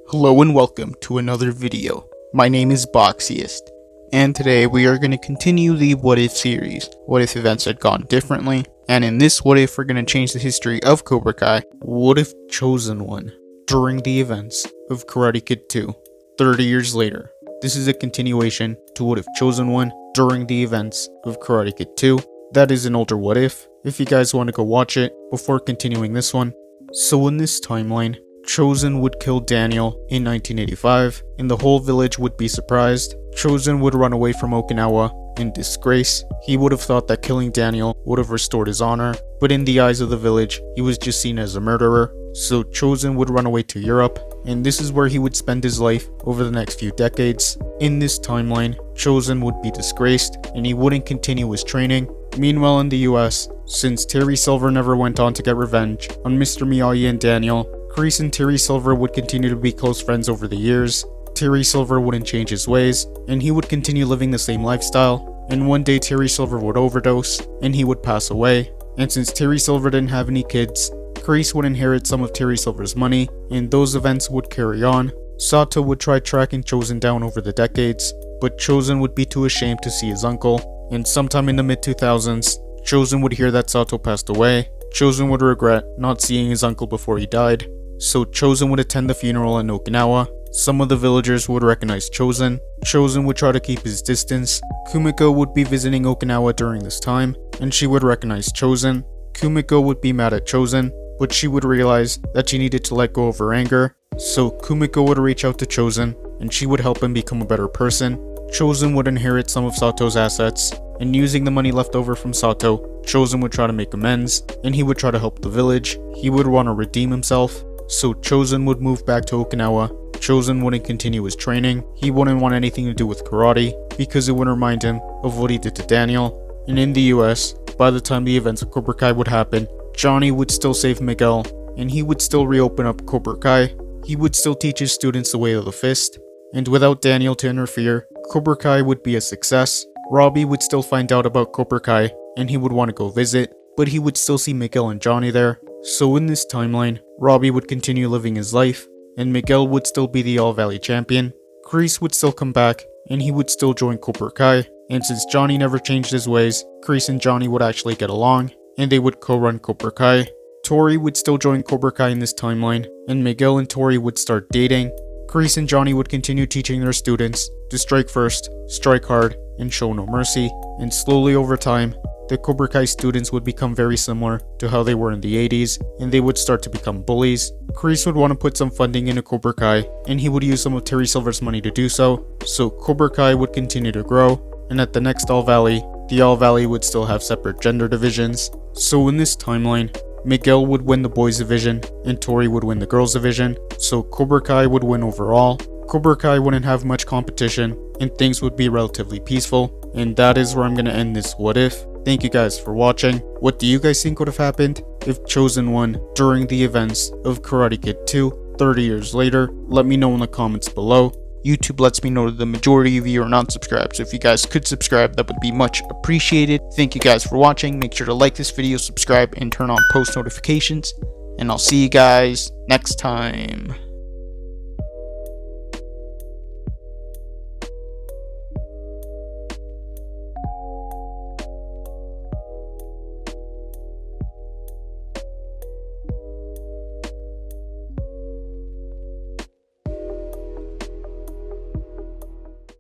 Hello and welcome to another video. My name is Boxiest, and today we are going to continue the What If series. What if events had gone differently? And in this What If, we're going to change the history of Cobra Kai. What if Chozen won during the events of Karate Kid 2, 30 years later? This is a continuation to What if Chozen won during the events of Karate Kid 2. That is an older What If, if you guys want to go watch it before continuing this one. So in this timeline, Chozen would kill Daniel in 1985, and the whole village would be surprised. Chozen would run away from Okinawa in disgrace. He would have thought that killing Daniel would have restored his honor, but in the eyes of the village, he was just seen as a murderer. So Chozen would run away to Europe, and this is where he would spend his life over the next few decades. In this timeline, Chozen would be disgraced, and he wouldn't continue his training. Meanwhile in the US, since Terry Silver never went on to get revenge on Mr. Miyagi and Daniel, Kreese and Terry Silver would continue to be close friends over the years. Terry Silver wouldn't change his ways, and he would continue living the same lifestyle. And one day Terry Silver would overdose, and he would pass away. And since Terry Silver didn't have any kids, Kreese would inherit some of Terry Silver's money, and those events would carry on. Sato would try tracking Chozen down over the decades, but Chozen would be too ashamed to see his uncle. And sometime in the mid-2000s, Chozen would hear that Sato passed away. Chozen would regret not seeing his uncle before he died. So Chozen would attend the funeral in Okinawa. Some of the villagers would recognize Chozen. Chozen would try to keep his distance. Kumiko would be visiting Okinawa during this time, and she would recognize Chozen. Kumiko would be mad at Chozen, but she would realize that she needed to let go of her anger. So Kumiko would reach out to Chozen, and she would help him become a better person. Chozen would inherit some of Sato's assets, and using the money left over from Sato, Chozen would try to make amends, and he would try to help the village. He would want to redeem himself. So Chozen would move back to Okinawa. Chozen wouldn't continue his training. He wouldn't want anything to do with karate because it would remind him of what he did to Daniel. And in the US, by the time the events of Cobra Kai would happen, Johnny would still save Miguel, and he would still reopen up Cobra Kai. He would still teach his students the way of the fist. And without Daniel to interfere, Cobra Kai would be a success. Robbie would still find out about Cobra Kai, and he would want to go visit, but he would still see Miguel and Johnny there. So in this timeline, Robbie would continue living his life, and Miguel would still be the All-Valley champion. Kreese would still come back, and he would still join Cobra Kai. And since Johnny never changed his ways, Kreese and Johnny would actually get along, and they would co-run Cobra Kai. Tori would still join Cobra Kai in this timeline, and Miguel and Tori would start dating. Kreese and Johnny would continue teaching their students to strike first, strike hard, and show no mercy. And slowly over time, the Cobra Kai students would become very similar to how they were in the 80s, and they would start to become bullies. Kreese would want to put some funding into Cobra Kai, and he would use some of Terry Silver's money to do so. So Cobra Kai would continue to grow, and at the next All Valley, the All Valley would still have separate gender divisions. So in this timeline, Miguel would win the boys division, and Tori would win the girls division, so Cobra Kai would win overall. Cobra Kai wouldn't have much competition, and things would be relatively peaceful, and that is where I'm going to end this What If. Thank you guys for watching. What do you guys think would have happened if Chozen won during the events of Karate Kid 2, 30 years later? Let me know in the comments below. YouTube lets me know that the majority of you are not subscribed, so if you guys could subscribe, that would be much appreciated. Thank you guys for watching. Make sure to like this video, subscribe, and turn on post notifications. And I'll see you guys next time.